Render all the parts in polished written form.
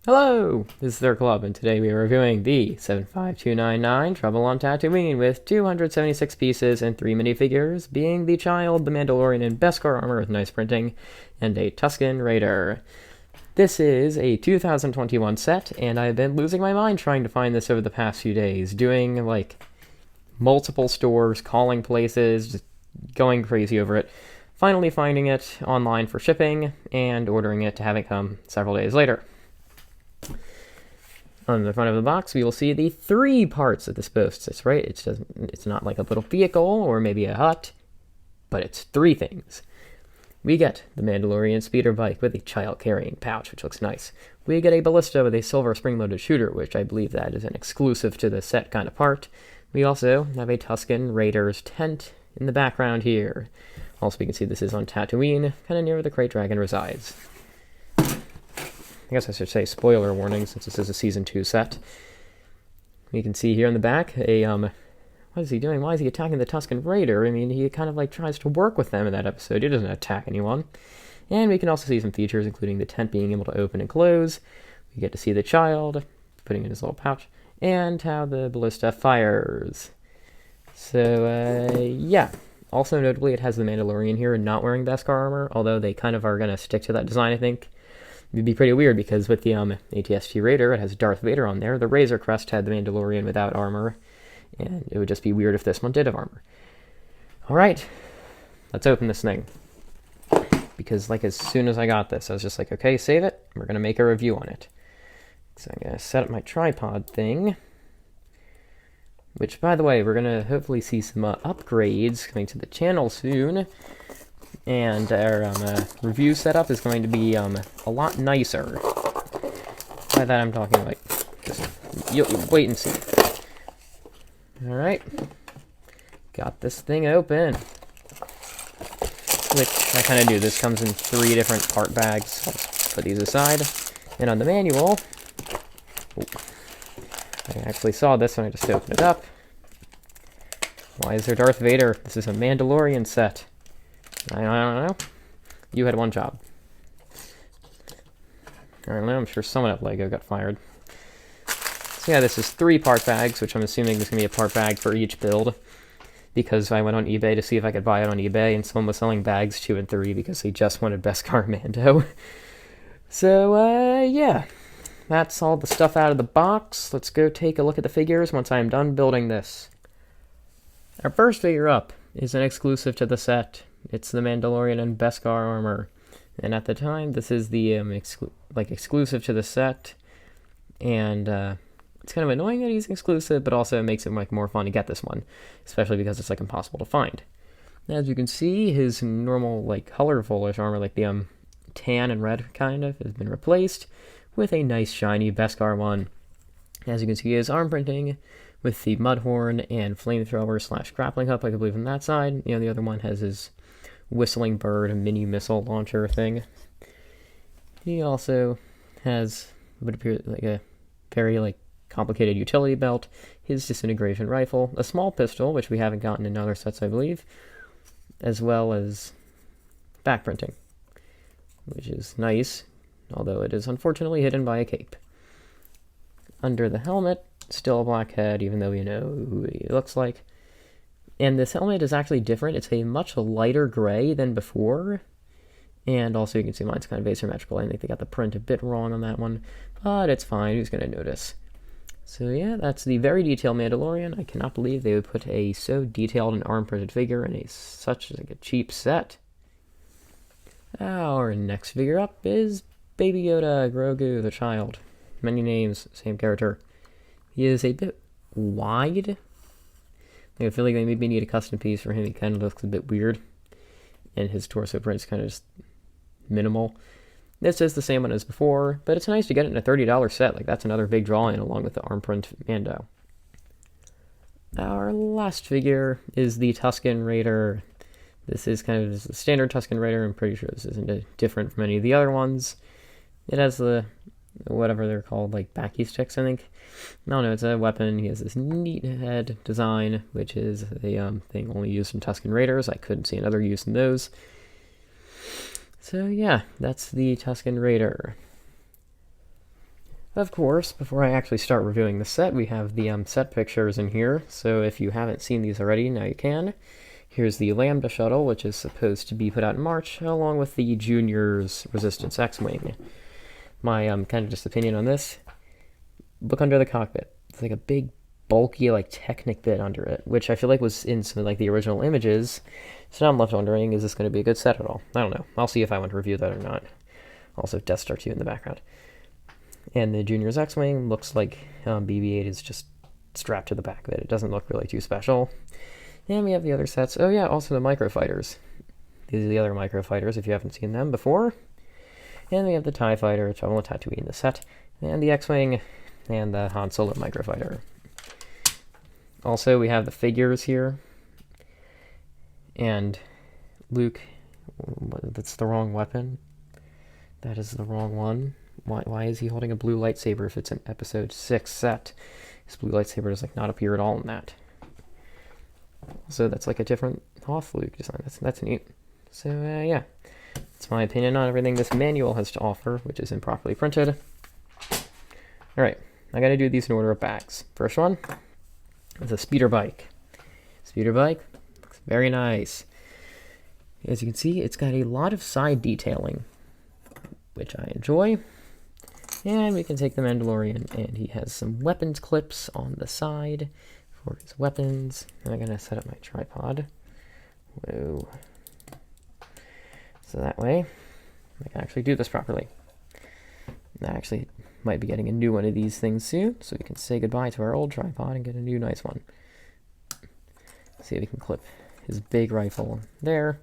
Hello, this is their club, and today we are reviewing the 75299 Trouble on Tatooine with 276 pieces and 3 minifigures, being the Child, the Mandalorian in Beskar armor with nice printing, and a Tusken Raider. This is a 2021 set, and I've been losing my mind trying to find this over the past few days, doing, multiple stores, calling places, just going crazy over it. Finally finding it online for shipping, and ordering it to have it come several days later. On the front of the box, we will see the 3 parts that this boasts. It's right. It's not like a little vehicle or maybe a hut, but it's 3 things. We get the Mandalorian speeder bike with a child-carrying pouch, which looks nice. We get a ballista with a silver spring-loaded shooter, which I believe that is an exclusive to the set kind of part. We also have a Tusken Raider's tent in the background here. Also, we can see this is on Tatooine, kind of near where the Krayt Dragon resides. I guess I should say spoiler warning, since this is a Season 2 set. You can see here in the back, what is he doing? Why is he attacking the Tusken Raider? I mean, he kind of, tries to work with them in that episode. He doesn't attack anyone. And we can also see some features, including the tent being able to open and close. We get to see the child putting in his little pouch, and how the ballista fires. So, yeah. Also, notably, it has the Mandalorian here not wearing Beskar armor, although they kind of are going to stick to that design, I think. It'd be pretty weird because with the ATST Raider, it has Darth Vader on there. The Razor Crest had the Mandalorian without armor, and it would just be weird if this one did have armor. Alright, let's open this thing. Because, as soon as I got this, I was just like, okay, save it. We're going to make a review on it. So I'm going to set up my tripod thing. Which, by the way, we're going to hopefully see some upgrades coming to the channel soon. And our review setup is going to be a lot nicer. By that I'm talking just you'll wait and see. Alright. Got this thing open. Which I kind of do. This comes in 3 different part bags. I'll just put these aside. And on the manual, I actually saw this when I just opened it up. Why is there Darth Vader? This is a Mandalorian set. I don't know. You had one job. I don't know. I'm sure someone at LEGO got fired. So yeah, this is 3 part bags, which I'm assuming there's going to be a part bag for each build. Because I went on eBay to see if I could buy it on eBay, and someone was selling bags 2 and 3 because they just wanted Beskar Mando. So, yeah. That's all the stuff out of the box. Let's go take a look at the figures once I'm done building this. Our first figure up is an exclusive to the set. It's the Mandalorian in Beskar armor. And at the time, this is the exclusive to the set. And it's kind of annoying that he's exclusive, but also it makes it more fun to get this one. Especially because it's impossible to find. As you can see, his normal colorful-ish armor, the tan and red kind of, has been replaced with a nice shiny Beskar one. As you can see, his arm printing with the Mudhorn and flamethrower / grappling hook, I believe, on that side. The other one has his whistling bird mini missile launcher thing. He also has what appears like a very complicated utility belt, his disintegration rifle, a small pistol, which we haven't gotten in other sets, I believe, as well as back printing, which is nice, although it is unfortunately hidden by a cape. Under the helmet, still a black head, even though we know who he looks like. And this helmet is actually different. It's a much lighter gray than before. And also you can see mine's kind of asymmetrical. I think they got the print a bit wrong on that one. But it's fine. Who's going to notice? So yeah, that's the very detailed Mandalorian. I cannot believe they would put a so detailed and arm-printed figure in such a cheap set. Our next figure up is Baby Yoda, Grogu, the child. Many names, same character. He is a bit wide. I feel like they maybe need a custom piece for him. He kind of looks a bit weird. And his torso print's kind of just minimal. This is the same one as before, but it's nice to get it in a $30 set. That's another big draw-in along with the arm print Mando. Our last figure is the Tusken Raider. This is kind of the standard Tusken Raider. I'm pretty sure this isn't different from any of the other ones. It has the whatever they're called, backy sticks, I think. No, it's a weapon. He has this neat head design, which is a thing only used in Tusken Raiders. I couldn't see another use in those. So yeah, that's the Tusken Raider. Of course, before I actually start reviewing the set, we have the set pictures in here, so if you haven't seen these already, now you can. Here's the Lambda shuttle, which is supposed to be put out in March, along with the Junior's Resistance X-Wing. My kind of just opinion on this, look under the cockpit. It's like a big, bulky, like, Technic bit under it, which I feel like was in some of, like, the original images. So now I'm left wondering, is this going to be a good set at all? I don't know. I'll see if I want to review that or not. Also, Death Star 2 in the background. And the Junior's X-Wing looks like BB-8 is just strapped to the back of it. It doesn't look really too special. And we have the other sets. Oh yeah, also the microfighters. These are the other microfighters if you haven't seen them before. And we have the TIE Fighter, Trouble with Tatooine, the set, and the X-Wing, and the Han Solo microfighter. Also, we have the figures here. And Luke, that's the wrong weapon. That is the wrong one. Why is he holding a blue lightsaber if it's an episode 6 set? His blue lightsaber does like not appear at all in that. So that's like a different Hoth Luke design. That's neat. So yeah, that's my opinion on everything this manual has to offer, which is improperly printed. All right, I got to do these in order of bags. First one is a speeder bike. Speeder bike looks very nice. As you can see, it's got a lot of side detailing, which I enjoy. And we can take the Mandalorian, and he has some weapons clips on the side for his weapons. And I'm going to set up my tripod. Whoa. So that way, I can actually do this properly. I actually might be getting a new one of these things soon, so we can say goodbye to our old tripod and get a new nice one. See if we can clip his big rifle there.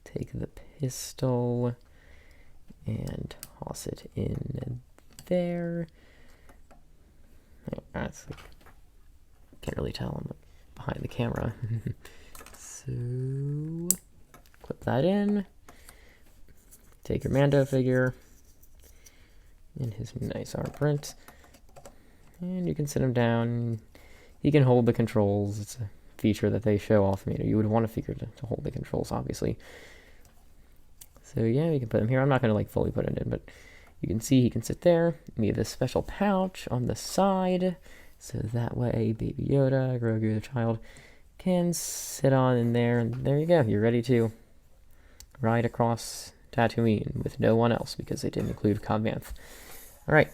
Take the pistol and toss it in there. That's like, can't really tell, I'm behind the camera. So clip that in. Take your Mando figure and his nice arm print, and you can sit him down. He can hold the controls. It's a feature that they show off. You would want a figure to hold the controls, obviously. So yeah, we can put him here. I'm not going to like fully put it in, but you can see he can sit there. We have this special pouch on the side, so that way Baby Yoda, Grogu the child, can sit on in there, and there you go. You're ready to ride across Tatooine with no one else, because they didn't include Cobb Vanth. Alright,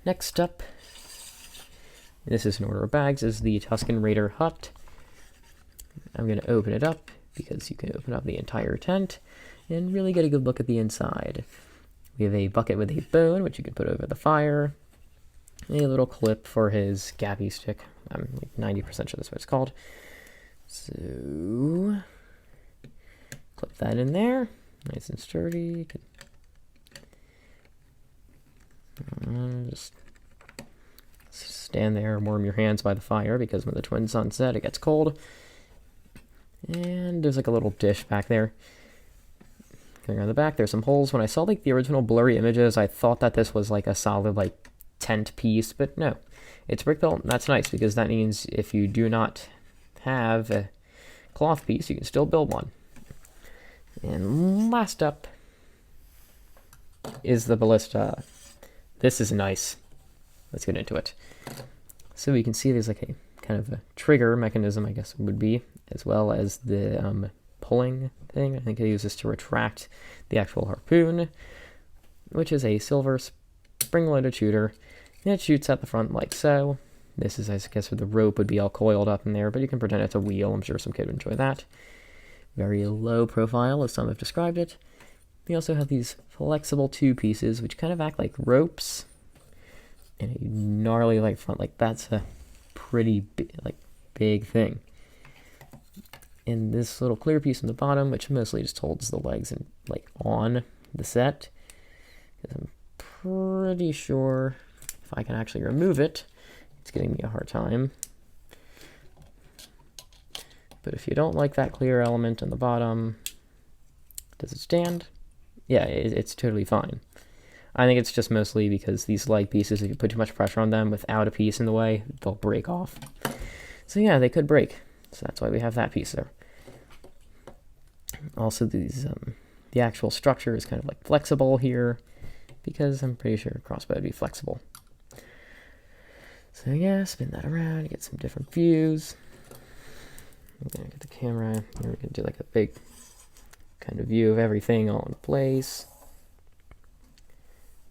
next up, this is in order of bags, is the Tusken Raider hut. I'm going to open it up, because you can open up the entire tent and really get a good look at the inside. We have a bucket with a bone, which you can put over the fire. A little clip for his gappy stick. I'm like 90% sure that's what it's called. So, clip that in there. Nice and sturdy. Just stand there and warm your hands by the fire, because when the twin suns set, it gets cold. And there's like a little dish back there. Going around the back, there's some holes. When I saw like the original blurry images, I thought that this was like a solid like tent piece, but no. It's brick built, and that's nice, because that means if you do not have a cloth piece, you can still build one. And last up is the ballista. This is nice. Let's get into it. So we can see there's like a kind of a trigger mechanism, I guess it would be, as well as the pulling thing. I think I use this to retract the actual harpoon, which is a silver spring-loaded shooter, and it shoots at the front like so. This is, I guess, where the rope would be all coiled up in there, but you can pretend it's a wheel. I'm sure some kid would enjoy that. Very low profile, as some have described it. We also have these flexible two pieces, which kind of act like ropes, and a gnarly like front. Like that's a pretty big thing. And this little clear piece on the bottom, which mostly just holds the legs and like on the set. I'm pretty sure if I can actually remove it, it's giving me a hard time. But if you don't like that clear element on the bottom, does it stand? Yeah, it's totally fine. I think it's just mostly because these leg pieces, if you put too much pressure on them without a piece in the way, they'll break off. So yeah, they could break. So that's why we have that piece there. Also, these the actual structure is kind of like flexible here. because I'm pretty sure crossbow would be flexible. So yeah, spin that around, get some different views. I'm gonna get the camera, and we're gonna do like a big kind of view of everything all in place.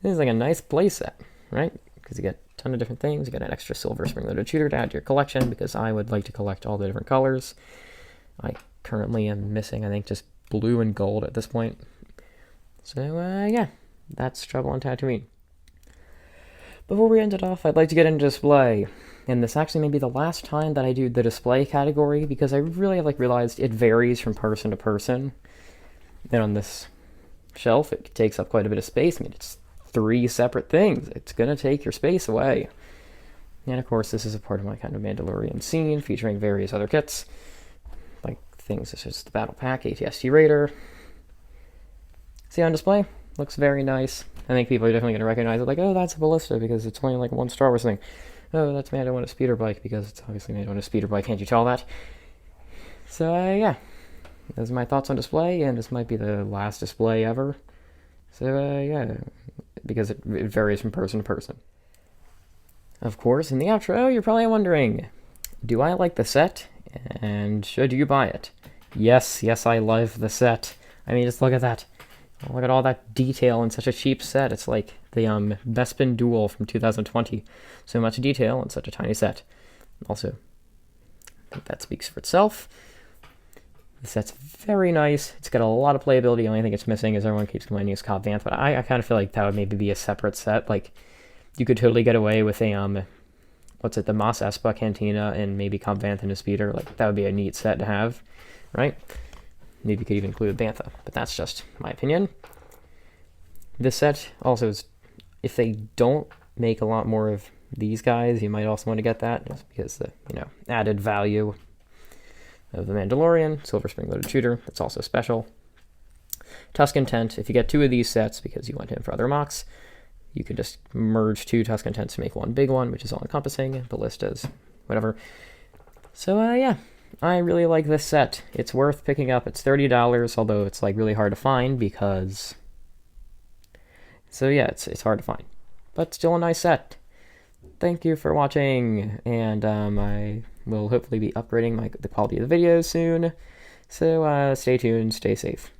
This is like a nice play set, right? Because you get a ton of different things. You got an extra silver spring-loaded shooter to add to your collection, because I would like to collect all the different colors. I currently am missing, I think, just blue and gold at this point. So yeah, that's Trouble on Tatooine. Before we end it off, I'd like to get into display. And this actually may be the last time that I do the display category, because I really have realized it varies from person to person. And on this shelf, it takes up quite a bit of space. I mean, it's 3 separate things. It's going to take your space away. And of course, this is a part of my kind of Mandalorian scene, featuring various other kits, like things such as the Battle Pack, ATST Raider. See on display? Looks very nice. I think people are definitely going to recognize it, like, oh, that's a ballista, because it's only like one Star Wars thing. Oh, that's Mando on a speeder bike, because it's obviously Mando on a speeder bike, can't you tell that? So, yeah. Those are my thoughts on display, and this might be the last display ever. So, yeah, because it varies from person to person. Of course, in the outro, you're probably wondering, do I like the set, and should you buy it? Yes, I love the set. I mean, just look at that. Look at all that detail in such a cheap set. It's like the Bespin Duel from 2020. So much detail in such a tiny set. Also, I think that speaks for itself. The set's very nice. It's got a lot of playability. The only thing it's missing is everyone keeps complaining it's Cobb Vanth, but I kind of feel like that would maybe be a separate set. Like, you could totally get away with a, the Mos Espa Cantina and maybe Cobb Vanth and a speeder. Like, that would be a neat set to have, right? Maybe you could even include Bantha, but that's just my opinion. This set also is, if they don't make a lot more of these guys, you might also want to get that, just because the, added value of the Mandalorian, Silver Spring-Loaded Shooter, that's also special. Tusken Tent, if you get 2 of these sets because you want him for other mocks, you could just merge 2 Tusken Tents to make one big one, which is all-encompassing, ballistas, whatever. So, yeah. I really like this set. It's worth picking up. It's $30, although it's really hard to find because... So yeah, it's hard to find. But still a nice set. Thank you for watching, and I will hopefully be upgrading the quality of the videos soon. So stay tuned, stay safe.